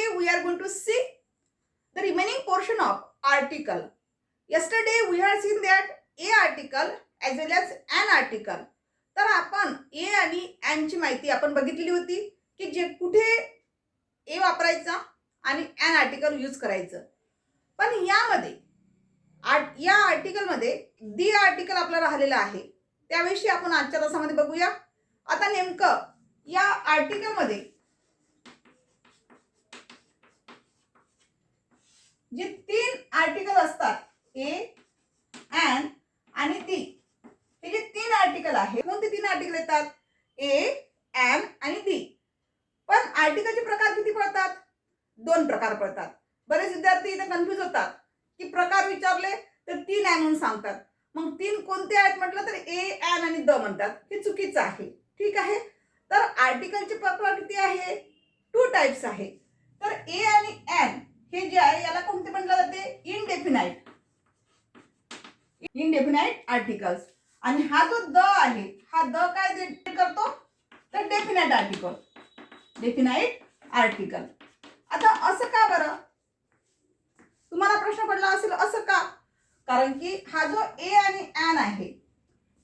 Today we are going to see the remaining portion of article. Yesterday we had seen that a article as well as an article. तर आपण ए आणि N ची माहिती आपण बघितलेली होती की जे कुठे ए वापरायचा आणि एन आर्टिकल यूज करायचं. पण यामध्ये या आर्टिकल मध्ये दी आर्टिकल आपला राहिलेला आहे. त्याविषयी आपण आजच्या तासामध्ये बघूया. आता नेमकं या आर्टिकल मध्ये जे तीन आर्टिकल असतात ए, एन आणि दी, हे जे तीन आर्टिकल आहे कोणते तीन आर्टिकल येतात? ए, एन आणि दी. पण आर्टिकलचे प्रकार किती पडतात? दोन प्रकार पडतात. बरेच विद्यार्थी इथे कन्फ्यूज होतात की प्रकार विचारले तर तीन आहे म्हणून सांगतात. मग तीन कोणते आहेत म्हटलं तर ए, एन आणि द म्हणतात. हे चुकीचं आहे. ठीक आहे. तर आर्टिकलचे प्रकार किती आहे? टू टाइप्स आहे. तर ए आणि एन हे जे आहे याला कोणते म्हटलं जाते? Indefinite articles. आणि हा जो द आहे हा द काय डिफाइन करतो? तर डेफिनाइट आर्टिकल. आता असं का बरं? तुम्हाला प्रश्न पडला असेल असं का? कारण की हा जो ए आणि एन आहे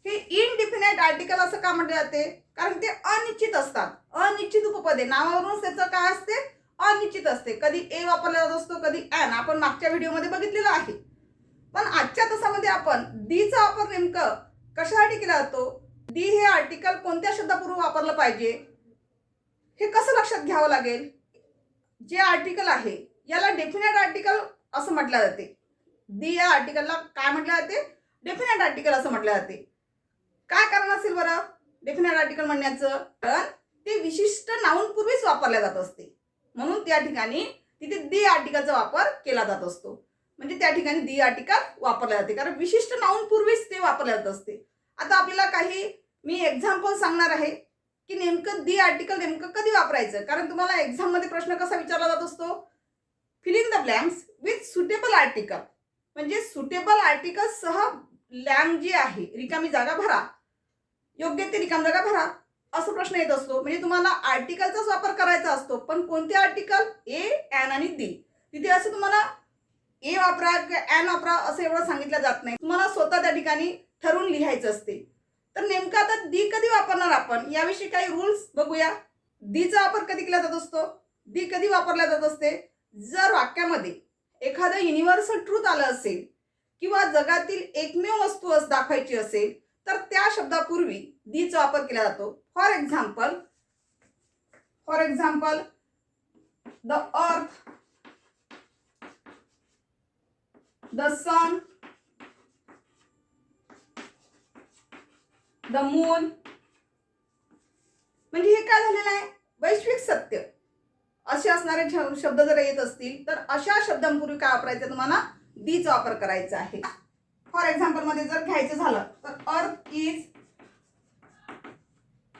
हे इनडेफिनाइट आर्टिकल असं का म्हटले जाते? कारण ते अनिश्चित असतात. अनिश्चित उपपदे नावावरूनच त्याचं काय असते? अनिश्चित असते. कधी ए वापरला जात असतो, कधी एन. आपण मागच्या व्हिडिओमध्ये बघितलेलं आहे. पण आजच्या तासामध्ये आपण दी चा वापर नेमकं कशासाठी केला जातो? दी हे आर्टिकल कोणत्या शब्दापूर्वी वापरलं पाहिजे हे कसं लक्षात घ्यावं लागेल? जे आर्टिकल आहे याला डेफिनेट आर्टिकल असं म्हटलं जाते. दी या आर्टिकलला काय म्हटलं जाते? डेफिनेट आर्टिकल असं म्हटलं जाते. काय कारण असेल बरं डेफिनेट आर्टिकल म्हणण्याचं? कारण ते विशिष्ट नाउन पूर्वीच वापरले जात असते. म्हणून त्या ठिकाणी तिथे दी आर्टिकलचा वापर केला जात असतो. म्हणजे त्या ठिकाणी दी आर्टिकल वापरले जाते कारण विशिष्ट नाउन पूर्वीच ते वापरले जात असते. आता आपल्याला काही मी एक्झाम्पल सांगणार आहे की नेमकं दी आर्टिकल नेमकं कधी वापरायचं. कारण तुम्हाला एक्झाम मध्ये प्रश्न कसा विचारला जात असतो? Fill in the blanks with suitable article. म्हणजे सुटेबल आर्टिकल सह ब्लँक जी आहे रिकामी जागा भरा, योग्य ते रिकामी जागा भरा असं प्रश्न येत असतो. म्हणजे तुम्हाला आर्टिकलचाच वापर करायचा असतो. पण कोणते आर्टिकल? ए, एन आणि दी. तिथे असं तुम्हाला ए वापरा किंवा एन वापरा असं एवढं सांगितलं जात नाही. तुम्हाला स्वतः त्या ठिकाणी ठरवून लिहायचं असते. तर नेमकं आता दी कधी वापरणार आपण याविषयी काही रूल्स बघूया. दीचा वापर कधी केला जात असतो? दी कधी वापरला जात असते? जर वाक्यामध्ये एखादं युनिव्हर्सल ट्रूथ आलं असेल किंवा जगातील एकमेव वस्तू दाखवायची असेल तर त्या शब्दापूर्वी दीचा वापर केला जातो. For example the earth, the sun, the moon. म्हणजे हे काय झालेलं आहे? वैश्विक सत्य असे असणारे शब्द जर येत असतील तर अशा शब्दांपूर्वी काय वापरायचं? तुम्हाला दीचा वापर करायचा आहे. फॉर एक्झाम्पल मध्ये जर घ्यायचं झालं तर अर्थ इज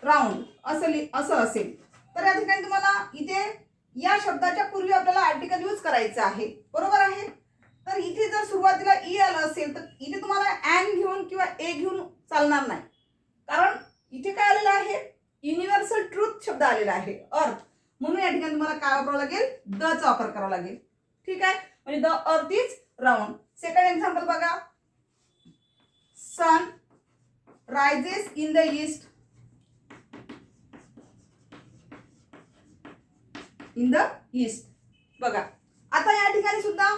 राऊंड असं असेल तर या ठिकाणी तुम्हाला इथे या शब्दाच्या पूर्वी आपल्याला आर्टिकल यूज करायचं आहे. बरोबर आहे. तर इथे जर सुरुवातीला ई आलं असेल तर इथे तुम्हाला एन घेऊन किंवा ए घेऊन चालणार नाही. कारण इथे काय आलेलं आहे? युनिव्हर्सल ट्रूथ शब्द आलेला आहे अर्थ. म्हणून या ठिकाणी तुम्हाला काय वापरावं लागेल? द चा वापर करावा लागेल. ठीक आहे. म्हणजे the earth is round. Second example बघा. Sun rises in the east. बघा आता या ठिकाणी सुद्धा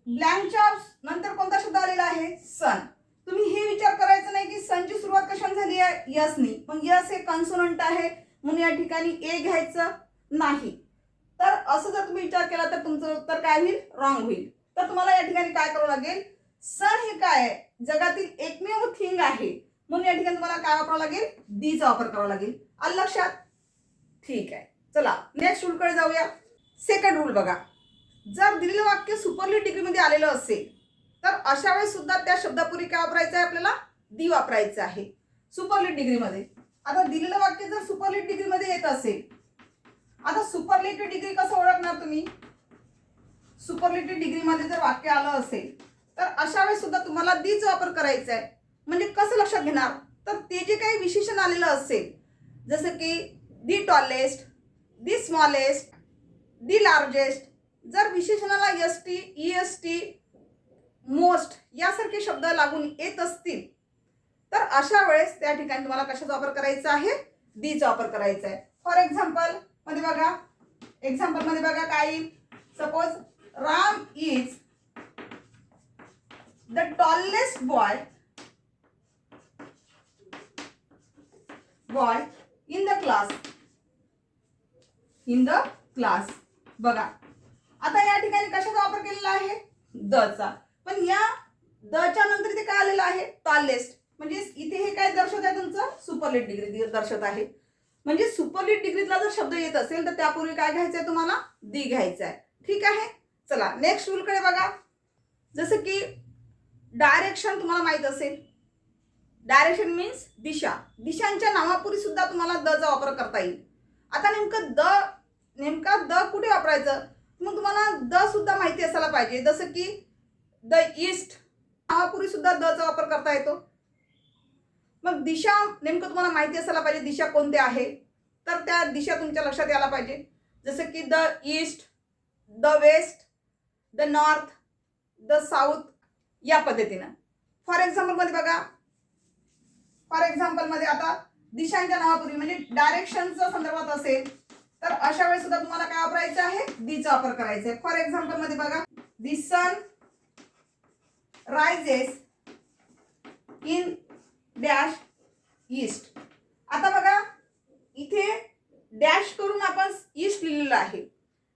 ब्लँकच्या नंतर कोणता शब्द आलेला आहे? सन. तुम्ही हे विचार करायचं नाही की सनची सुरुवात कशाने झाली आहे? यसनी. मग यस हे कन्सोनंट आहे म्हणून या ठिकाणी ए घ्यायचं नाही. तर असं जर तुम्ही विचार केला तर तुमचं उत्तर काय होईल? रॉंग होईल. तर तुम्हाला या ठिकाणी काय करावं लागेल? सन हे काय आहे? जगातील एकमेव थिंग आहे म्हणून या ठिकाणी तुम्हाला काय वापरावं लागेल? दीचा वापर करावा लागेल. आलं लक्षात? ठीक आहे. चला नेक्स्ट रूलकडे जाऊया. सेकंड रूल बघा. जर दिलेलं वाक्य सुपरलेटिव्ह डिग्रीमध्ये आलेलं असेल तर अशा वेळेस सुद्धा त्या शब्दापूर्वी काय वापरायचं आहे? आपल्याला दी वापरायचं आहे सुपरलेटिव्ह डिग्रीमध्ये. आता दिलेलं वाक्य जर सुपरलेटिव्ह डिग्रीमध्ये येत असेल, आता सुपरलेटिव्ह डिग्री कसं ओळखणार तुम्ही? सुपरलेटिव्ह डिग्रीमध्ये जर वाक्य आलं असेल तर अशा वेळेस सुद्धा तुम्हाला दीचा वापर करायचा आहे. म्हणजे कसं लक्षात घेणार? तर ते जे काही विशेषण आलेलं असेल जसं की the tallest, the smallest, the largest, जर विशेषणाला S T, E S T, most यासारखे शब्द लागून येत असतील तर अशा वेळेस त्या ठिकाणी तुम्हाला कशाचा वापर करायचा आहे, दीचा वापर करायचा आहे. फॉर एक्झाम्पल मध्ये बघा काय, suppose Ram is the tallest boy in the class. बघा आता या ठिकाणी कशाचा वापर केलेला आहे, दचा. पण या दच्या नंतर इथे काय आलेलं आहे, टॉलेस्ट. म्हणजे इथे हे काय दर्शवत आहे, तुमचं सुपरलेट डिग्री दर्शवत आहे. म्हणजे सुपरलेट डिग्रीतला जर शब्द येत असेल तर त्यापूर्वी काय घ्यायचं आहे, तुम्हाला दी घ्यायचं आहे. ठीक आहे. चला नेक्स्ट रूलकडे बघा. जसं की डायरेक्शन तुम्हाला माहित असेल, डायरेक्शन मीन्स दिशा. दिशांच्या नावापूर्वी सुद्धा तुम्हाला दचा वापर करता येईल. आता नेमका द कुठे वापरायचं, मग तुम्हाला द सुद्धा माहिती असायला पाहिजे. जसं की द ईस्ट नावापूर्वी सुद्धा दचा वापर करता येतो. मग दिशा नेमकं तुम्हाला माहिती असायला पाहिजे, दिशा कोणत्या आहे, तर त्या दिशा तुमच्या लक्षात यायला पाहिजे. जसं की the east, the west, the north, the south या पद्धतीनं. फॉर एक्झाम्पल मध्ये आता दिशांच्या नावापूर्वी म्हणजे डायरेक्शनच्या संदर्भात असेल तर अशा वेळेस सुद्धा तुम्हाला काय वापरायचं आहे, दीचा वापर करायचा आहे. फॉर एक्झाम्पल मध्ये बघा, the sun rises in dash east. आता बघा इथे डॅश करून आपण ईस्ट लिहिलेलं आहे,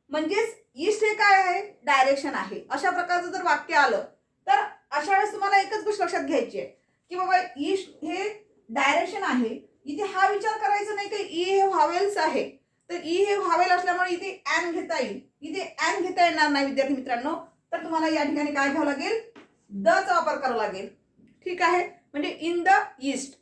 म्हणजेच ईस्ट हे काय आहे, डायरेक्शन आहे. अशा प्रकारचं जर वाक्य आलं तर अशा वेळेस तुम्हाला एकच गोष्ट लक्षात घ्यायची आहे की बाबा ईस्ट हे डायरेक्शन आहे. इथे हा विचार करायचा नाही की ई हे व्हावेल्स आहे, तर ई हे व्हावेल असल्यामुळे इथे ॲन घेता येईल. इथे ॲन घेता येणार नाही विद्यार्थी मित्रांनो. तर तुम्हाला या ठिकाणी काय घ्यावं लागेल, दचा वापर करावा लागेल. ठीक आहे. म्हणजे इन द ईस्ट,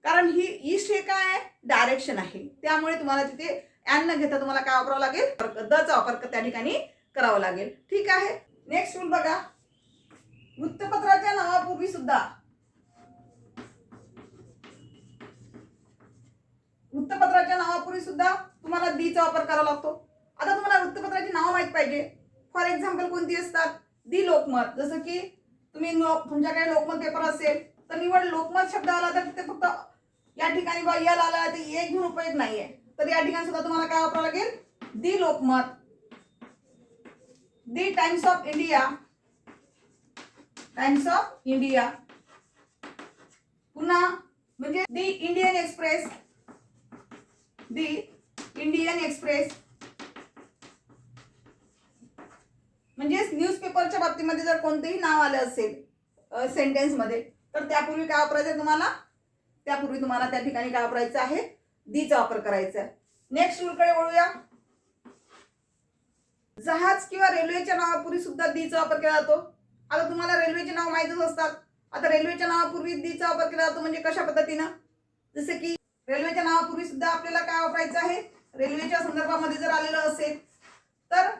कारण ही ईस्ट हे काय आहे, डायरेक्शन आहे. त्यामुळे तुम्हाला तिथे ॲन न घेता तुम्हाला काय वापरावं लागेल, दचा वापर त्या ठिकाणी करावा लागेल. ठीक आहे. नेक्स्ट रूल बघा, वृत्तपत्राच्या नावापूर्वी सुद्धा तुम्हाला दीचा वापर करावा लागतो. आता तुम्हाला वृत्तपत्राची नावं माहित पाहिजे. फॉर एक्झाम्पल कोणती असतात, दी लोकमत. जसं की तुम्ही तुमच्याकडे लोकमत पेपर असेल तर निवड लोकमत शब्द आला तर तिथे फक्त या ठिकाणी यल आला तर एक घेऊन उपयोग नाहीये. तर या ठिकाणी सुद्धा तुम्हाला काय वापरावं लागेल, दी लोकमत, दी टाइम्स ऑफ इंडिया, पुन्हा म्हणजे दी इंडियन एक्सप्रेस. म्हणजेच न्यूजपेपरच्या बाबतीमध्ये जर कोणतेही नाव आलं असेल सेंटेन्स मध्ये तर त्यापूर्वी काय वापरायचं तुम्हाला, त्या ठिकाणी काय वापरायचं आहे, दीचा वापर करायचा आहे. नेक्स्ट रूलकडे वळूया. जहाज किंवा रेल्वेच्या नावापूर्वी सुद्धा दीचा वापर केला जातो. आता तुम्हाला रेल्वेचे नाव माहितच असतात. आता रेल्वेच्या नावापूर्वी दीचा वापर केला जातो म्हणजे कशा पद्धतीनं, जसं की रेल्वेच्या नावापूर्वी सुद्धा आपल्याला काय वापरायचं आहे, रेल्वेच्या संदर्भामध्ये जर आलेलं असेल तर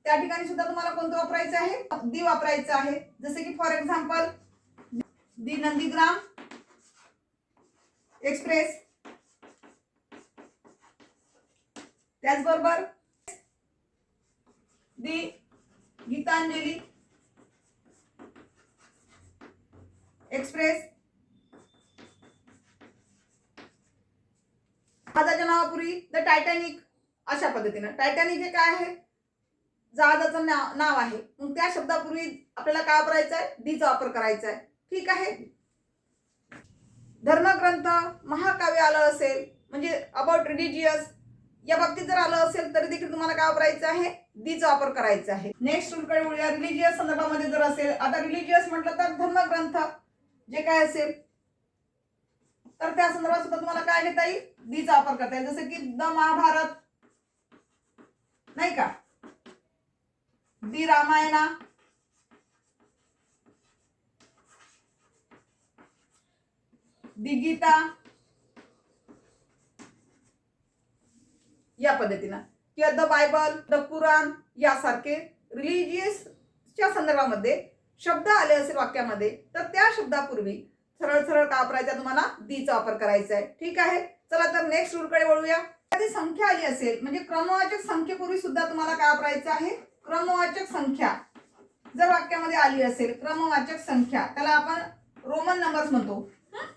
त्या ठिकाणी सुद्धा तुम्हाला कोणतं वापरायचं आहे, दी वापरायचं आहे. जसे की for example the Nandigram express, त्याचबरोबर दी गीतांजली एक्सप्रेस. जहाजाच्या नावापूर्वी द टायटॅनिक. अशा पद्धतीनं टायटॅनिक हे काय आहे, जहाजाचं नाव आहे. मग त्या शब्दापूर्वी आपल्याला काय वापरायचं आहे, दीचा वापर करायचा आहे. ठीक आहे. धर्मग्रंथ, महाकाव्य आलं असेल म्हणजे अबाउट रिलिजियस या बाबतीत जर आलं असेल तरी देखील तुम्हाला काय वापरायचं आहे, दीचा वापर करायचा आहे. नेक्स्ट रूलकडे वळूया. रिलिजियस संदर्भामध्ये जर असेल, आता रिलिजियस म्हटलं तर धर्मग्रंथ जे काय असेल तर त्या संदर्भात सुद्धा तुम्हाला काय घेता येईल, दीचा वापर करता येईल. जसं की द महाभारत नाही का, दी रामायणा, दी गीता या पद्धतीनं, किंवा द बायबल, द कुराण यासारखे रिलिजियसच्या संदर्भामध्ये शब्द आले असेल वाक्यामध्ये तर त्या शब्दापूर्वी सरळ सरळ काय वापरायचा, तुम्हाला दीचा वापर करायचा आहे. ठीक आहे. चला तर नेक्स्ट रूलकडे वळूया. एखादी संख्या आली असेल म्हणजे क्रमवाचक संख्येपूर्वी सुद्धा तुम्हाला काय वापरायचं आहे, क्रमवाचक संख्या जर वाक्यामध्ये आली असेल, क्रमवाचक संख्या त्याला आपण रोमन नंबर्स म्हणतो.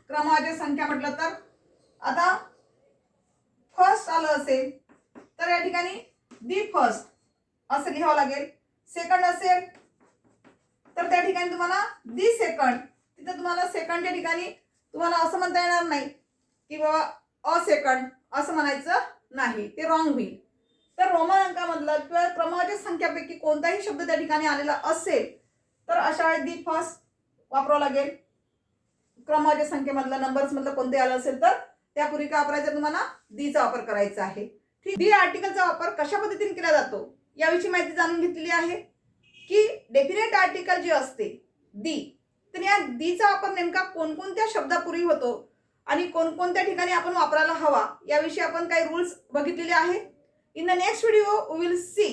क्रमवाचक संख्या म्हटलं तर आता फर्स्ट आलं असेल तर या ठिकाणी दी फर्स्ट असं लिहावं लागेल. सेकंड असेल तर त्या ठिकाणी तुम्हाला दी सेकंड, तिथं तुम्हाला सेकंडच्या ठिकाणी तुम्हाला असं म्हणता येणार नाही की बाबा अ सेकंड असं म्हणायचं नाही, ते रॉंग होईल. तर रोमन अंकामधलं किंवा क्रमवाचक संख्यापैकी कोणताही शब्द त्या ठिकाणी आलेला असेल तर अशा वेळी दी फर्स्ट वापरावं लागेल. क्रमवाचक संख्येमधलं नंबर्स मधलं कोणते आलं असेल तर त्यापूर्वी काय वापरायचं, तुम्हाला दीचा वापर करायचा आहे. ठीक, दी आर्टिकलचा वापर कशा पद्धतीने केला जातो याविषयी माहिती जाणून घेतलेली आहे की डेफिनेट आर्टिकल जे असते दी, तर या दीचा वापर नेमका कोणकोणत्या शब्दापूर्वी होतो आणि कोणकोणत्या ठिकाणी आपण वापरायला हवा याविषयी आपण काही रूल्स बघितलेले आहे. In the next video we will see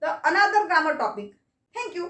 the another grammar topic. Thank you.